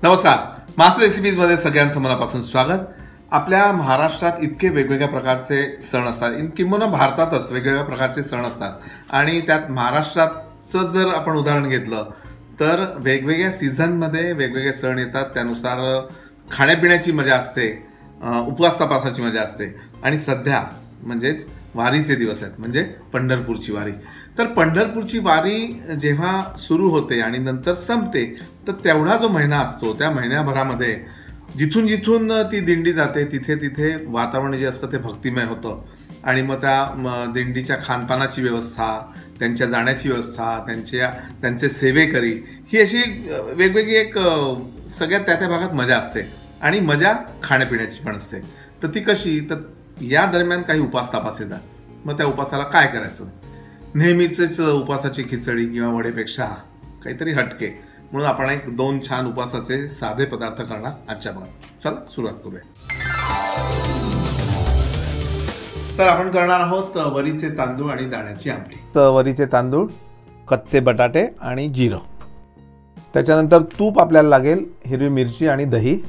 नमस्कार, मास्टर रेसिपीजमध्ये सगळ्यांचं मनापासून स्वागत। आपल्या महाराष्ट्रात इतके वेगवेगळ्या प्रकारचे सण असतात, किंवा भारतातच वेगवेगळ्या प्रकारचे सण असतात आणि त्यात महाराष्ट्राचं जर आपण उदाहरण घेतलं तर वेगवेगळ्या सीझनमध्ये वेगवेगळे सण येतात, त्यानुसार खाण्यापिण्याची मजा असते, उपवास तपासाची मजा असते आणि सध्या म्हणजेच वारीचे दिवस आहेत, म्हणजे पंढरपूरची वारी। तर पंढरपूरची वारी जेव्हा सुरू होते आणि नंतर संपते तर तेवढा जो महिना असतो त्या महिन्याभरामध्ये जिथून जिथून ती दिंडी जाते तिथे तिथे वातावरण जे असतं ते भक्तिमय होतं आणि मग त्या दिंडीच्या खानपानाची व्यवस्था, त्यांच्या जाण्याची व्यवस्था, त्यांचे सेवेकरी ही अशी वेगवेगळी एक सगळ्यात त्या भागात मजा असते आणि मजा खाण्यापिण्याची पण असते। तर ती कशी, तर या दरम्यान काही उपास तपास येतात, मग त्या उपासाला काय करायचं, नेहमीच उपासाची खिचडी किंवा वडेपेक्षा काहीतरी हटके, म्हणून आपण एक दोन छान उपासाचे साधे पदार्थ करणार आजच्या भागात। चला सुरुवात करूया। तर आपण करणार आहोत वरीचे तांदूळ आणि दाण्याची आमटी। तर वरीचे तांदूळ, कच्चे बटाटे आणि जिरं, त्याच्यानंतर तूप आपल्याला लागेल, हिरवी मिरची आणि दही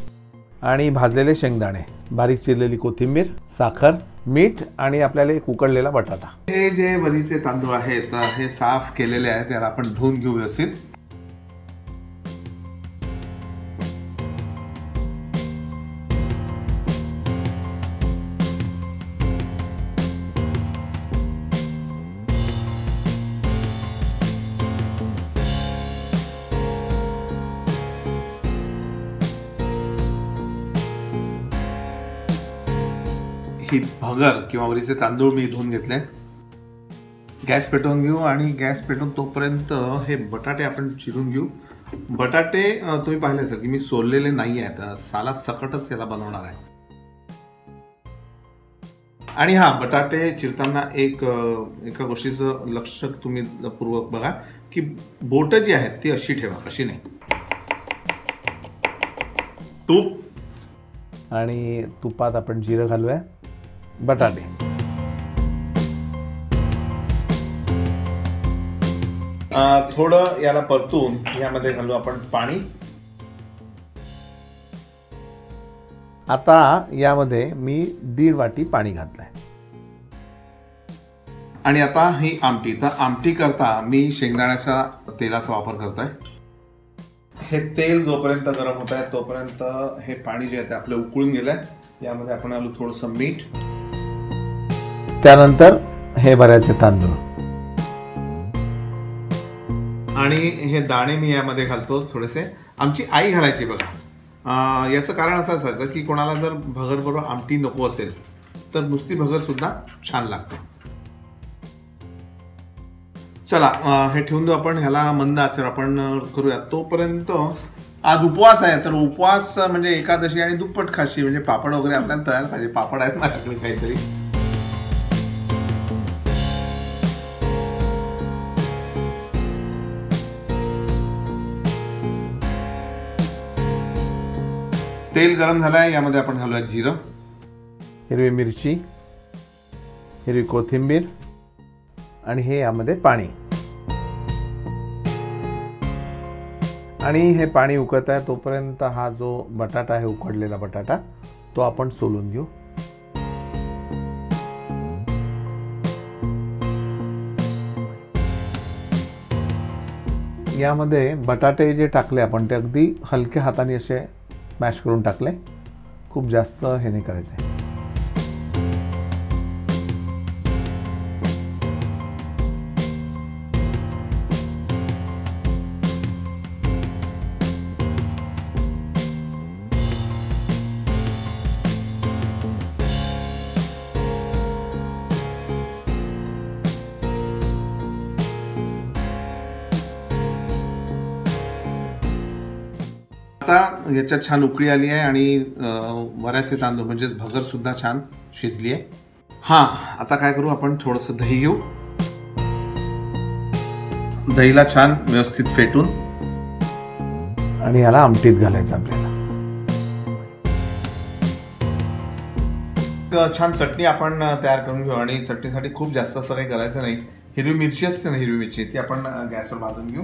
आणि भाजलेले शेंगदाणे, बारीक चिरलेली कोथिंबीर, साखर, मीठ आणि आपल्याला एक उकडलेला बटाटा। हे जे वरीचे तांदूळ आहेत हे साफ केलेले आहेत, त्याला आपण धुवून घेऊ व्यवस्थित। ही भगर किंवा वरीचे तांदूळ मी धुवून घेतले। गॅस पेटवून घेऊ आणि गॅस पेटवून तोपर्यंत हे बटाटे आपण चिरून घेऊ। बटाटे तुम्ही पाहिले असेल की मी सोललेले नाही आहेत, साला सकटच याला बनवणार आहे। आणि हा बटाटे चिरताना एका गोष्टीचं लक्ष तुम्ही पूर्वक बघा की बोट जी आहेत ती अशी ठेवा, अशी नाही। तूप आणि तुपात आपण जिरं घालूया, बटाटे, थोडं याला परतून यामध्ये घालू आपण पाणी। आता यामध्ये मी 1.5 वाटी पाणी घातलंय आणि आता ही आमटी। तर आमटी करता मी शेंगदाण्याच्या तेलाचा वापर करतोय। हे तेल जोपर्यंत गरम होत आहे तोपर्यंत हे पाणी जे आहे ते आपलं उकळून गेलंय, यामध्ये आपण घालू थोडंसं मीठ, त्यानंतर हे भरायचे तांदूळ आणि हे दाणे मी यामध्ये घालतो थोडेसे। आमची आई घालायची बघा, याचं कारण असं असायचं की कोणाला जर भगर बरोबर आमटी नको असेल तर नुसती भगर सुद्धा छान लागते। चला हे ठेवून देऊ आपण, ह्याला मंद आचेवर आपण करूया। तोपर्यंत आज उपवास आहे, तर उपवास म्हणजे एकादशी आणि दुप्पट खाशी, म्हणजे पापड वगैरे आपल्याला तळायला पाहिजे। पापड आहेत माझ्याकडे काहीतरी। तेल गरम झालंय, यामध्ये आपण घालूया जिरं, हिरवी मिरची, हिरवी कोथिंबीर आणि हे यामध्ये पाणी। आणि हे पाणी उकळत आहे तोपर्यंत हा जो बटाटा आहे, उकडलेला बटाटा, तो आपण सोलून घेऊ। यामध्ये बटाटे जे टाकले आपण ते अगदी हलक्या हाताने असे मॅश करून टाकले, खूप जास्त हे नाही करायचे। आता याच्यात छान उकळी आली आहे आणि वऱ्याचे तांदूळ म्हणजेच भगर सुद्धा छान शिजली आहे। हां, आता काय करू, आपण थोडंसं दही घेऊ, दहीला छान व्यवस्थित फेटून आणि याला आमटीत घालायचं आपल्याला। छान चटणी आपण तयार करून घेऊ आणि चटणीसाठी खूप जास्त असं काही करायचं नाही। हिरवी मिरची असते ना, हिरवी मिरची ती आपण गॅसवर भाजून घेऊ।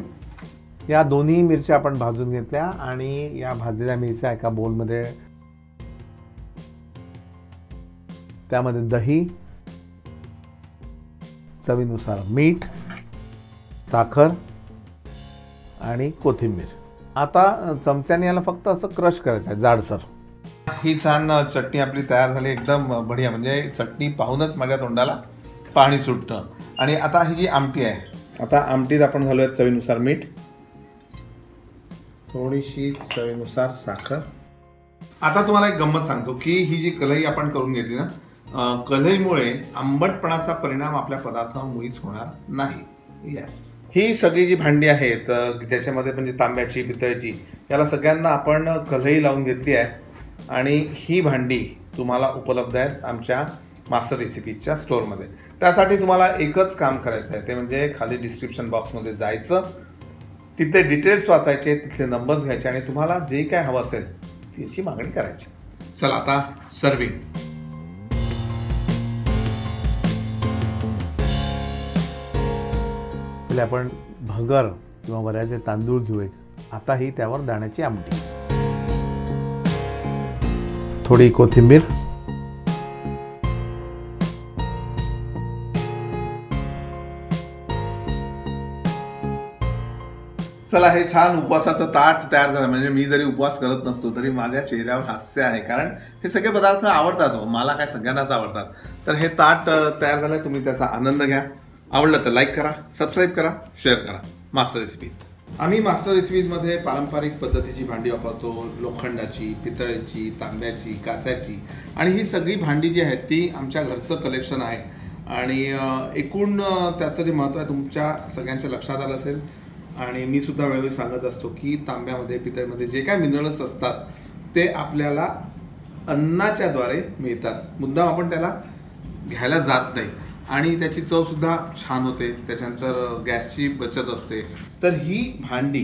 या दोन्ही मिरच्या आपण भाजून घेतल्या आणि या भाजलेल्या मिरच्या एका बोलमध्ये, त्यामध्ये दही, चवीनुसार मीठ, साखर आणि कोथिंबीर. आता चमच्याने याला फक्त असं क्रश करायचं आहे जाडसर. ही छान चटणी आपली तयार झाली, एकदम बढिया. म्हणजे चटणी पाहूनच माझ्या तोंडाला पाणी सुटतं. आणि आता ही जी आमटी आहे, आता आमटीत आपण घालूयात चवीनुसार मीठ, थोडीशी चवीनुसार साखर. आता तुम्हाला एक गंमत सांगतो की ही जी कढई आपण करून घेतली ना, कढईमुळे आंबटपणाचा परिणाम आपल्या पदार्थावर मुळीच होणार नाही. यस, ही सगळी जी भांडी आहेत ज्याच्यामध्ये म्हणजे तांब्याची, पितळेची, याला सगळ्यांना आपण कढई लावून घेतली आहे. आणि ही भांडी तुम्हाला उपलब्ध आहेत आमच्या मास्टर रेसिपीजच्या स्टोअरमध्ये. त्यासाठी तुम्हाला एकच काम करायचं आहे, ते म्हणजे खाली डिस्क्रिप्शन बॉक्समध्ये जायचं, तिथे डिटेल्स वाचायचे, तिथले नंबर्स घ्यायचे आणि तुम्हाला जे काय हवं असेल त्याची मागणी करायची. चला आता सर्विंग. आपण भगर किंवा वऱ्याचे तांदूळ घेऊ. आता ही त्यावर दाण्याची आमटी, थोडी कोथिंबीर, चला हे छान उपवासाचं ताट तयार झालं. म्हणजे मी जरी उपवास करत नसतो तरी माझ्या चेहऱ्यावर हास्य आहे, कारण हे सगळे पदार्थ आवडतात. मला काय सगळ्यांनाच आवडतात. तर हे ताट तयार झालंय, तुम्ही त्याचा आनंद घ्या. आवडलं तर लाईक करा, सबस्क्राईब करा, शेअर करा. Master recipes. आम्ही मास्टर रेसिपीजमध्ये पारंपरिक पद्धतीची भांडी वापरतो, लोखंडाची, पितळेची, तांब्याची, कास्याची. आणि ही सगळी भांडी जी आहेत ती आमच्या घरचं कलेक्शन आहे. आणि एकूण त्याचं जे महत्त्व आहे तुमच्या सगळ्यांच्या लक्षात आलं असेल. आणि मी सुद्धा वेळोवेळी सांगत असतो की तांब्यामध्ये, पितळेमध्ये जे काय मिनरल्स असतात ते आपल्याला अन्नाच्या द्वारे मिळतात. मुद्दाम आपण त्याला घ्यायला जात नाही. आणि त्याची चवसुद्धा छान होते. त्याच्यानंतर गॅसची बचत असते. तर ही भांडी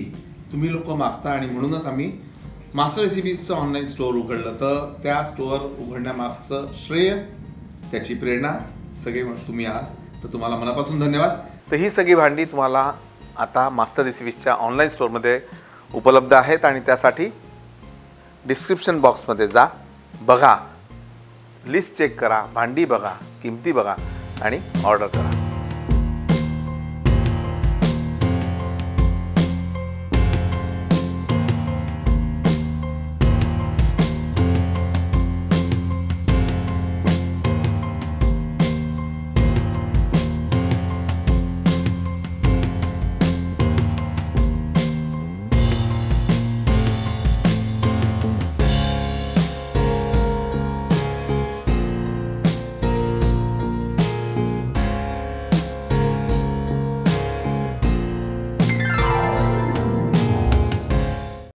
तुम्ही लोक मागता आणि म्हणूनच आम्ही मास्टर रेसिपीजचं ऑनलाईन स्टोअर उघडलं. तर त्या स्टोअर उघडण्यामागचं श्रेय, त्याची प्रेरणा सगळे तुम्ही आहात. तर तुम्हाला मनापासून धन्यवाद. तर ही सगळी भांडी तुम्हाला आता मास्टर रेसिपीजच्या ऑनलाईन स्टोअरमध्ये उपलब्ध आहेत. आणि त्यासाठी डिस्क्रिप्शन बॉक्समध्ये जा, बघा, लिस्ट चेक करा, भांडी बघा, किमती बघा आणि ऑर्डर करा.